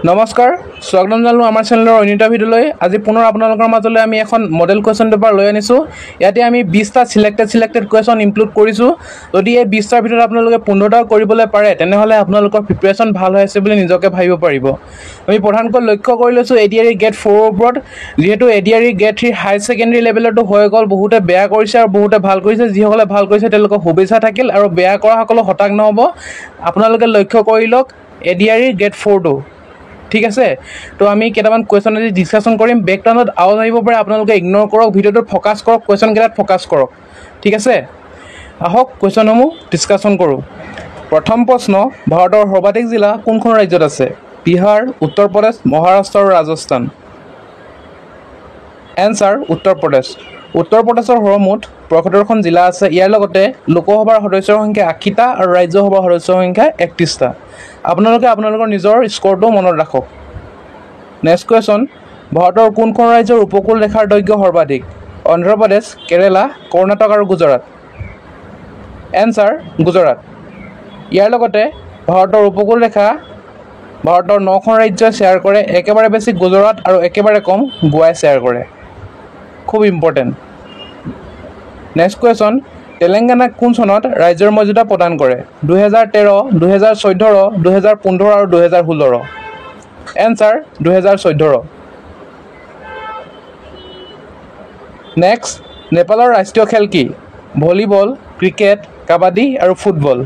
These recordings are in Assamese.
নমস্কাৰ স্বাগতম জনালোঁ আমাৰ চেনেলৰ অন্য এটা ভিডিঅ'লৈ। আজি পুনৰ আপোনালোকৰ মাজলৈ আমি এখন মডেল কুৱেশ্যন পেপাৰ লৈ আনিছোঁ। ইয়াতে আমি 20টা সিলেক্টেড কুৱেশ্যন ইনক্লুড কৰিছোঁ। যদি এই 20টাৰ ভিতৰত আপোনালোকে 15টা কৰিবলৈ পাৰে তেনেহ'লে আপোনালোকৰ প্ৰিপাৰেশ্যন ভাল হৈ আছে বুলি নিজকে ভাবিব পাৰিব। আমি প্ৰধানকৈ লক্ষ্য কৰি লৈছোঁ ADRE GATE 4ৰ ওপৰত। যিহেতু ADRE GATE 3 হাই ছেকেণ্ডেৰী লেভেলতো হৈ গ'ল, বহুতে বেয়া কৰিছে আৰু বহুতে ভাল কৰিছে। যিসকলে ভাল কৰিছে তেওঁলোকৰ শুভেচ্ছা থাকিল আৰু বেয়া কৰাসকলো হতাশ নহ'ব। আপোনালোকে লক্ষ্য কৰি লওক ADRE GATE 4টো। ঠিক আছে, তো আমি কেইটামান কুৱেশ্যন আজি ডিছকাশ্যন কৰিম। বেকগ্ৰাউণ্ডত আৱাজ আহিব পাৰে, আপোনালোকে ইগন'ৰ কৰক, ভিডিঅ'টোত ফ'কাছ কৰক, কুৱেশ্যনকেইটাত ফ'কাছ কৰক। ঠিক আছে, আহক কুৱেশ্যনসমূহ ডিছকাশ্যন কৰোঁ। প্ৰথম প্ৰশ্ন, ভাৰতৰ সৰ্বাধিক জিলা কোনখন ৰাজ্যত আছে? বিহাৰ, উত্তৰ প্ৰদেশ, মহাৰাষ্ট্ৰ আৰু ৰাজস্থান। এনচাৰ উত্তৰ প্ৰদেশ। উত্তৰ প্ৰদেশৰ সৰ্বমুঠ ৭৫খন জিলা আছে। ইয়াৰ লগতে লোকসভাৰ সদস্যৰ সংখ্যা ৮০টা আৰু ৰাজ্যসভাৰ সদস্যৰ সংখ্যা ৩১টা। আপোনালোকে আপোনালোকৰ নিজৰ স্ক'ৰটো মনত ৰাখক। নেক্সট কুৱেশ্যন, ভাৰতৰ কোনখন ৰাজ্যৰ উপকূল ৰেখাৰ দৈৰ্ঘ্য সৰ্বাধিক? অন্ধ্ৰপ্ৰদেশ, কেৰেলা, কৰ্ণাটক আৰু গুজৰাট। এনচাৰ গুজৰাট। ইয়াৰ লগতে ভাৰতৰ উপকূল ৰেখা ভাৰতৰ 9খন ৰাজ্যই শ্বেয়াৰ কৰে। একেবাৰে বেছি গুজৰাট আৰু একেবাৰে কম গোৱাই শ্বেয়াৰ কৰে। খুব ইম্পৰ্টেণ্ট। নেক্সট কুৱেশ্যন, তেলেংগানাক কোন চনত ৰাজ্যৰ মৰ্যাদা প্ৰদান কৰে? 2013, 2014, 2015 আৰু 2016। এনচাৰ 2014। নেক্সট, নেপালৰ ৰাষ্ট্ৰীয় খেল কি? ভলীবল, ক্ৰিকেট, কাবাডী আৰু ফুটবল।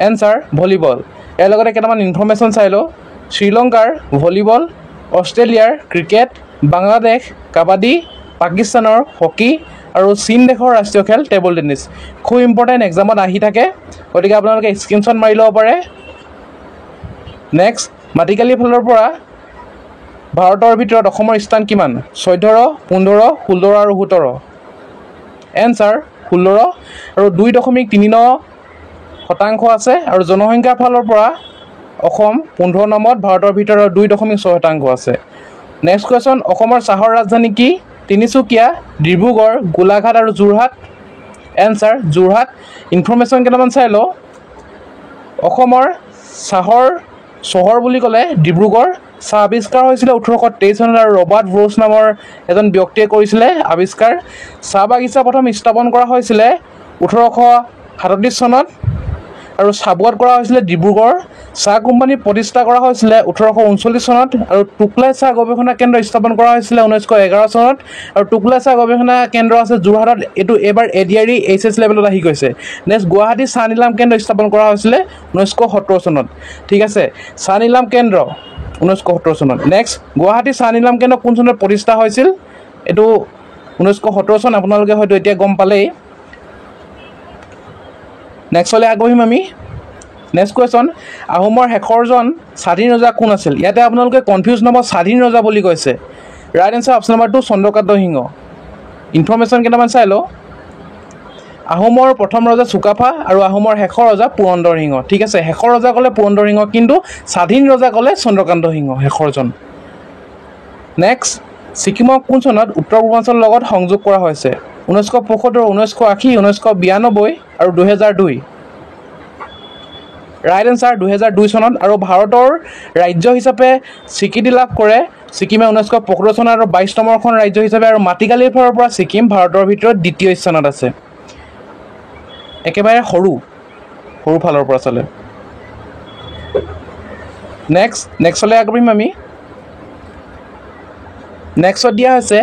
Answer volleyball. ইয়াৰ লগতে কেইটামান ইনফৰ্মেশ্যন চাই লওঁ। শ্ৰীলংকাৰ ভলীবল, অষ্ট্ৰেলিয়াৰ ক্ৰিকেট, বাংলাদেশ কাবাডী, পাকিস্তানৰ হকী আৰু চীন দেশৰ ৰাষ্ট্ৰীয় খেল টেবুল টেনিছ। খুব ইম্পৰ্টেণ্ট, এক্সামত আহি থাকে, গতিকে আপোনালোকে স্ক্ৰীনশ্বট মাৰি ল'ব পাৰে। নেক্সট, মাটিকালিৰ ফালৰ পৰা ভাৰতৰ ভিতৰত অসমৰ স্থান কিমান? 14, 15, 16 আৰু 17। এনচাৰ 16 আৰু 2.39% আছে। আৰু জনসংখ্যাৰ ফালৰ পৰা অসম 15 নম্বৰত, ভাৰতৰ ভিতৰত 2.6% আছে। নেক্সট কুৱেশ্যন, অসমৰ চাহৰ ৰাজধানী কি? তিনিচুকীয়া, ডিব্ৰুগড়, গোলাঘাট আৰু যোৰহাট। এনচাৰ যোৰহাট। ইনফৰ্মেশ্যন কেইটামান চাই লওঁ। অসমৰ চাহৰ চহৰ বুলি ক'লে ডিব্ৰুগড়। চাহ আৱিষ্কাৰ হৈছিলে 1823 চনত আৰু ৰবাৰ্ট ব্ৰুচ নামৰ এজন ব্যক্তিয়ে কৰিছিলে আৱিষ্কাৰ। চাহ বাগিচা প্ৰথম স্থাপন কৰা হৈছিলে 1837 চনত আৰু চাবুৱাত কৰা হৈছিলে ডিব্ৰুগড়। চাহ কোম্পানী প্ৰতিষ্ঠা কৰা হৈছিলে 1839 চনত আৰু টুকলাই চাহ গৱেষণা কেন্দ্ৰ স্থাপন কৰা হৈছিলে 1911 চনত। আৰু টুকলাই চাহ গৱেষণা কেন্দ্ৰ আছে যোৰহাটত। এইটো এইবাৰ ADRE HS লেভেলত আহি গৈছে। নেক্সট, গুৱাহাটী চাহ নিলাম কেন্দ্ৰ স্থাপন কৰা হৈছিলে 1970 চনত। ঠিক আছে, চাহ নিলাম কেন্দ্ৰ 1970 চনত। নেক্সট, গুৱাহাটী চাহ নিলাম কেন্দ্ৰ কোন চনত প্ৰতিষ্ঠা হৈছিল? এইটো 1970 চন। আপোনালোকে হয়তো এতিয়া গম পালেই। নেক্সটলৈ আগবাঢ়িম আমি। নেক্সট কুৱেশ্যন, আহোমৰ শেষৰজন স্বাধীন ৰজা কোন আছিল? ইয়াতে আপোনালোকে কনফিউজ নহ'ব, স্বাধীন ৰজা বুলি কৈছে। Right answer option number 2 Chandrakanta Singha. Information কেইটামান চাই লওঁ। আহোমৰ প্ৰথম ৰজা চুকাফা আৰু আহোমৰ শেষৰ ৰজা পুৰন্দৰ সিংহ। ঠিক আছে, শেষৰ ৰজা ক'লে পুৰন্দৰ সিংহ, কিন্তু স্বাধীন ৰজা ক'লে চন্দ্ৰকান্ত সিংহ শেষৰজন। নেক্সট, ছিকিমক কোন চনত উত্তৰ পূৰ্বাঞ্চলৰ লগত সংযোগ কৰা হৈছে? 1975, 1980, 1992 আৰু 2002। ৰাইট এনচাৰ 2002 চনত। আৰু ভাৰতৰ ৰাজ্য হিচাপে স্বীকৃতি লাভ কৰে ছিকিমে 1975 চনত আৰু 22 নম্বৰখন ৰাজ্য হিচাপে। আৰু মাটিকালিৰ ফালৰ পৰা ছিকিম ভাৰতৰ ভিতৰত দ্বিতীয় স্থানত আছে। একেবাৰে সৰু ফালৰ পৰা চালে। নেক্সটলৈ আগবাঢ়িম আমি। নেক্সটত দিয়া হৈছে,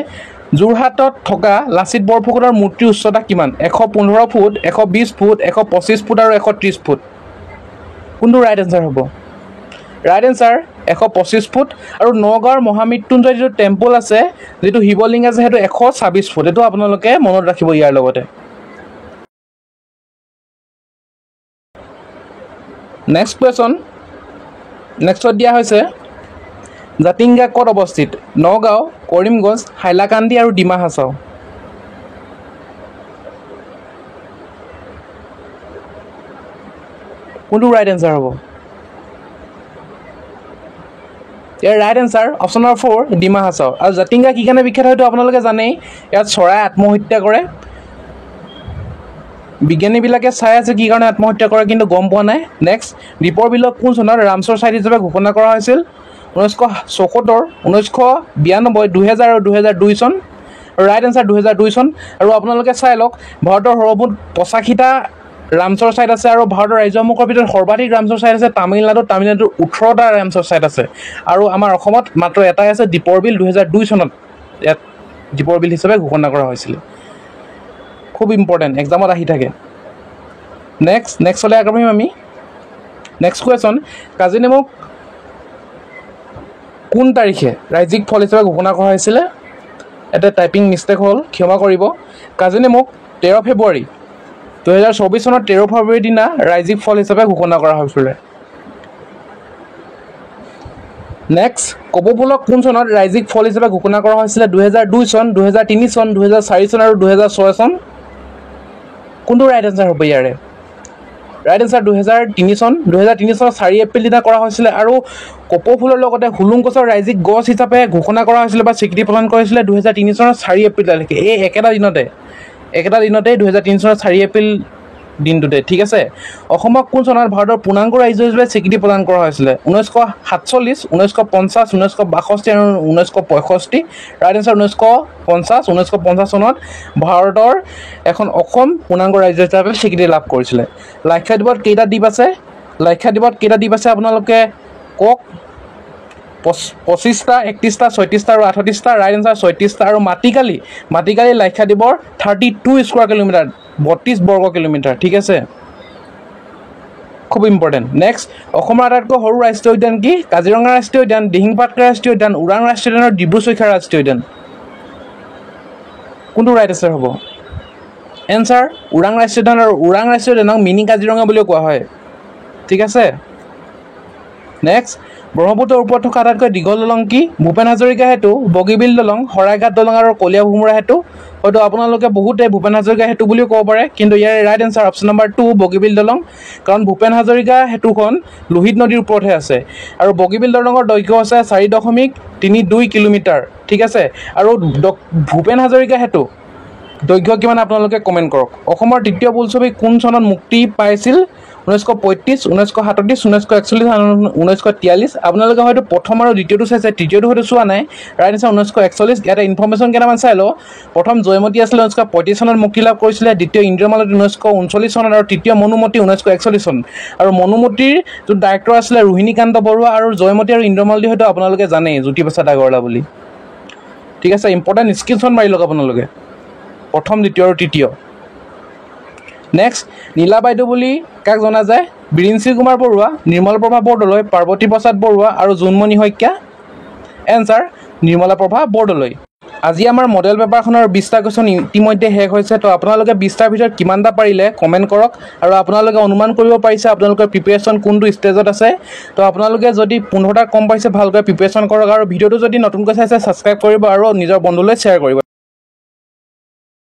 যোৰহাটত থকা লাচিত বৰফুকনৰ মূৰ্তিৰ উচ্চতা কিমান? 115 ফুট, 120 ফুট, 125 ফুট আৰু 130 ফুট। কোনটো ৰাইট এনচাৰ হ'ব? Right answer 125 foot. আৰু নগাঁৱৰ মহামৃত্যুঞ্জয় যিটো টেম্পল আছে, যিটো শিৱলিংগ আছে, সেইটো 126 ফুট। এইটো আপোনালোকে মনত ৰাখিব ইয়াৰ লগতে। নেক্সট কুৱেশ্যন, নেক্সটত দিয়া হৈছে, জাতিংগা ক'ত অৱস্থিত? নগাঁও, কৰিমগঞ্জ, হাইলাকান্দি আৰু ডিমা হাছাও। কোনটো ৰাইট এনচাৰ হ'ব? ইয়াৰ right answer option number 4 Dima Hasao. আৰু জাতিংগা কি কাৰণে বিখ্যাত হয়তো আপোনালোকে জানেই, ইয়াত চৰাই আত্মহত্যা কৰে। বিজ্ঞানীবিলাকে চাই আছে কি কাৰণে আত্মহত্যা কৰে, কিন্তু গম পোৱা নাই। নেক্সট, দীপৰ বিলক কোন চনত ৰামচৰ ছাইট হিচাপে ঘোষণা কৰা হৈছিল? 1974, 1992, 2000 আৰু 2002 চন। ৰাইট এনচাৰ 2002 চন। আৰু আপোনালোকে চাই লওক ভাৰতৰ সৰ্বমুঠ 85টা ৰামচৰ ছাইট আছে আৰু ভাৰতৰ ৰাজ্যসমূহৰ ভিতৰত সৰ্বাধিক ৰামচৰ ছাইট আছে তামিলনাডুৰ 18টা ৰামচৰ ছাইট আছে আৰু আমাৰ অসমত মাত্ৰ এটাই আছে দীপৰ বিল 2002 চনত ইয়াত দীপৰ বিল হিচাপে ঘোষণা কৰা হৈছিল। খুব ইম্পৰ্টেণ্ট এক্সামত আহি থাকে। নেক্সটলৈ আগবাঢ়িম আমি। নেক্সট কুৱেশ্যন, কাজি নেমুক কোন তাৰিখে ৰাজ্যিক ফল হিচাপে ঘোষণা কৰা হৈছিলে? এটা টাইপিং মিষ্টেক হ'ল, ক্ষমা কৰিব। কাজি নেমুক 13 ফেব্ৰুৱাৰী 2024 চনৰ 13 ফেব্ৰুৱাৰীৰ দিনা ৰাজ্যিক ফল হিচাপে ঘোষণা কৰা হৈছিলে। নেক্সট, কপৌ ফুলক কোন চনত ৰাজ্যিক ফল হিচাপে ঘোষণা কৰা হৈছিলে? 2002 চন, 2003 চন, 2004 চন আৰু 2006 চন। কোনটো ৰাইট এনচাৰ হ'ব ইয়াৰে? ৰাইট এনচাৰ 2003 চন। 2003 চনৰ 4 এপ্ৰিল দিনা কৰা হৈছিলে আৰু কপৌ ফুলৰ লগতে হুলুং গছৰ ৰাজ্যিক গছ হিচাপে ঘোষণা কৰা হৈছিলে বা স্বীকৃতি প্ৰদান কৰিছিলে 2003 চনৰ 4 এপ্ৰিল তাৰিখে। এই একেটা দিনতেই 2003 চনৰ 4 এপ্ৰিল দিনটোতে, ঠিক আছে। অসমক কোন চনত ভাৰতৰ পূৰ্ণাংগ ৰাজ্য হিচাপে স্বীকৃতি প্ৰদান কৰা হৈছিলে? 1947, 1950, 1962 আৰু 1965। Right answer 1950। 1950 চনত ভাৰতৰ এখন অসম পূৰ্ণাংগ ৰাজ্য হিচাপে স্বীকৃতি লাভ কৰিছিলে। লাক্ষাদ্বীপত কেইটা দ্বীপ আছে আপোনালোকে কওক? 25টা, 31টা, 36টা আৰু 38টা। Right answer 36টা। আৰু মাটিকালি লাক্ষাদ্বীপৰ 32 স্কোৱাৰ কিলোমিটাৰ, 32 বৰ্গ কিলোমিটাৰ, ঠিক আছে। খুব ইম্পৰ্টেণ্ট। নেক্সট, অসমৰ আটাইতকৈ সৰু ৰাষ্ট্ৰীয় উদ্যান কি? কাজিৰঙা ৰাষ্ট্ৰীয় উদ্যান, দিহিং পাটকাই ৰাষ্ট্ৰীয় উদ্যান, ওৰাং ৰাষ্ট্ৰীয় উদ্যান আৰু ডিব্ৰু চৈখোৱা ৰাষ্ট্ৰীয় উদ্যান। কোনটো ৰাইট এনচাৰ হ'ব? এনচাৰ ওৰাং ৰাষ্ট্ৰীয় উদ্যান। আৰু ওৰাং ৰাষ্ট্ৰীয় উদ্যানক মিনি কাজিৰঙা বুলিও কোৱা হয়, ঠিক আছে। নেক্সট, ব্ৰহ্মপুত্ৰৰ ওপৰত থকা আটাইতকৈ দীঘল দলং কি? ভূপেন হাজৰিকা সেতু, বগীবিল দলং, শৰাইঘাট দলং আৰু কলীয়া ভোমোৰা সেতু। হয়তো আপোনালোকে বহুতে ভূপেন হাজৰিকা সেতু বুলিও ক'ব পাৰে, কিন্তু ইয়াৰ right answer option number 2 Bogibeel দলং। কাৰণ ভূপেন হাজৰিকা সেতুখন লোহিত নদীৰ ওপৰতহে আছে আৰু বগীবিল দলঙৰ দৈৰ্ঘ্য আছে 4.32 কিলোমিটাৰ, ঠিক আছে। আৰু ভূপেন হাজৰিকা সেতু দৈৰ্ঘ্য কিমান আপোনালোকে কমেণ্ট কৰক। অসমৰ তৃতীয় বোলছবি কোন চনত মুক্তি পাইছিল? 1935, 1937, 1941 আৰু 1943। আপোনালোকে হয়তো প্ৰথম আৰু দ্বিতীয়টো চাইছে, তৃতীয়টো হয়তো চোৱা নাই। Right answer 1941। ইয়াতে ইনফৰ্মেশ্যন কেইটামান চাই লওঁ। প্ৰথম জয়মতী আছিলে 1935 চনত মুক্তি লাভ কৰিছিলে, দ্বিতীয় ইন্দ্ৰমালতী 1939 চনত আৰু তৃতীয় মনুমতী 1941 চন। আৰু মনুমতীৰ যোন ডাইৰেক্টৰ আছিলে ৰোহিণীকান্ত বৰুৱা আৰু জয়মতী আৰু ইন্দ্ৰমালতী হয়তো আপোনালোকে জানেই জ্যোতিপ্ৰসাদ আগৰৱালা বুলি, ঠিক আছে। ইম্পৰ্টেণ্ট স্ক্ৰীনশ্বট মাৰি লওক আপোনালোকে, প্ৰথম, দ্বিতীয় আৰু তৃতীয়। নেক্সট, নীলা বাইদেউ বুলি কাক জনা যায়? বিৰিঞ্চি কুমাৰ বৰুৱা, নিৰ্মল প্ৰভা বৰদলৈ, পাৰ্বতী প্ৰসাদ বৰুৱা আৰু জোনমণি শইকীয়া। এনচাৰ নিৰ্মলা প্ৰভা বৰদলৈ। আজি আমাৰ মডেল পেপাৰখনৰ 20টা কুৱেশ্যন ইতিমধ্যে শেষ হৈছে। তো আপোনালোকে 20টাৰ ভিতৰত কিমানটা পাৰিলে কমেণ্ট কৰক আৰু আপোনালোকে অনুমান কৰিব পাৰিছে আপোনালোকৰ প্ৰিপেৰেশ্যন কোনটো ষ্টেজত আছে। তো আপোনালোকে যদি 15টাত কম পাইছে ভালকৈ প্ৰিপেৰেশ্যন কৰক আৰু ভিডিঅ'টো যদি নতুনকৈ চাইছে ছাবস্ক্ৰাইব কৰিব আৰু নিজৰ বন্ধুলৈ শ্বেয়াৰ কৰিব।